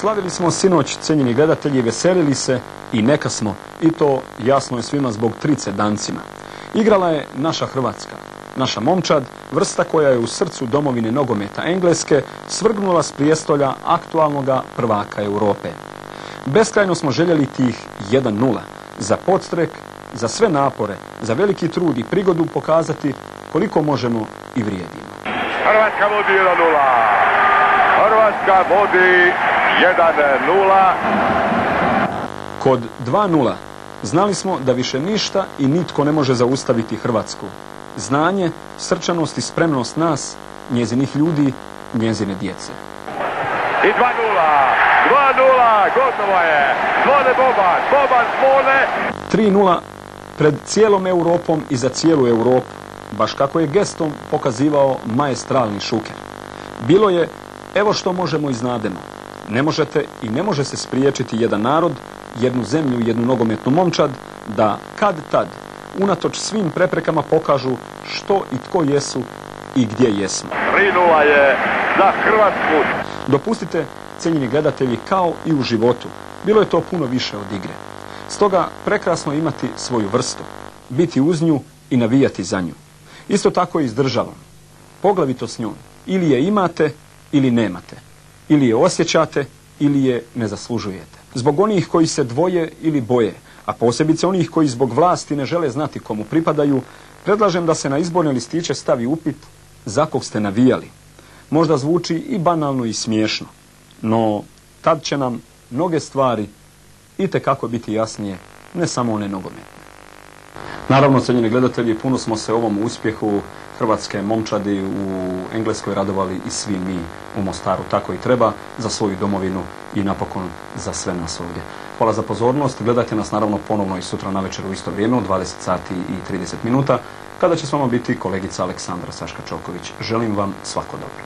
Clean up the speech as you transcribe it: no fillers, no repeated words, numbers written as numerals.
Slavili smo sinoć, cijenjeni gledatelji, veselili se i neka smo, i to jasno je svima zbog trice dancima. Igrala je naša Hrvatska, naša momčad, vrsta koja je u srcu domovine nogometa Engleske svrgnula s prijestolja aktualnoga prvaka Europe. Beskrajno smo željeli tih 1:0, za podstrek, za sve napore, za veliki trud i prigodu pokazati koliko možemo i vrijedimo. Hrvatska vodi 1:0. Hrvatska vodi 1:0. Kod 2:0 znali smo da više ništa i nitko ne može zaustaviti Hrvatsku. Znanje, srčanost i spremnost nas, njezinih ljudi, njezine djece. I 2:0. 2:0. Gotovo je. Zvone Boban. Boban zvone. 3:0 pred cijelom Europom i za cijelu Europu, baš kako je gestom pokazivao maestralni Šuker. Bilo je, evo što možemo i znademo. Ne možete i ne može se spriječiti jedan narod, jednu zemlju, jednu nogometnu momčad, da kad tad, unatoč svim preprekama, pokažu što i tko jesu i gdje jesmo. 3:0 je za Hrvatsku. Dopustite, cijenjeni gledatelji, kao i u životu, bilo je to puno više od igre. Stoga prekrasno imati svoju vrstu, biti uz nju i navijati za nju. Isto tako i s državom. Poglavito s njom. Ili je imate ili nemate. Ili je osjećate ili je ne zaslužujete. Zbog onih koji se dvoje ili boje, a posebice onih koji zbog vlasti ne žele znati komu pripadaju, predlažem da se na izborne listiće stavi upit za kog ste navijali. Možda zvuči i banalno i smiješno, no tad će nam mnoge stvari itekako biti jasnije, ne samo one nogometne. Naravno, cijenjeni gledatelji, puno smo se ovom uspjehu hrvatske momčadi u Engleskoj radovali i svi mi u Mostaru. Tako i treba, za svoju domovinu i napokon za sve nas ovdje. Hvala za pozornost. Gledajte nas naravno ponovno i sutra navečer u isto vrijeme u 20:30, kada će s vama biti kolegica Aleksandra Saška Čoković. Želim vam svako dobro.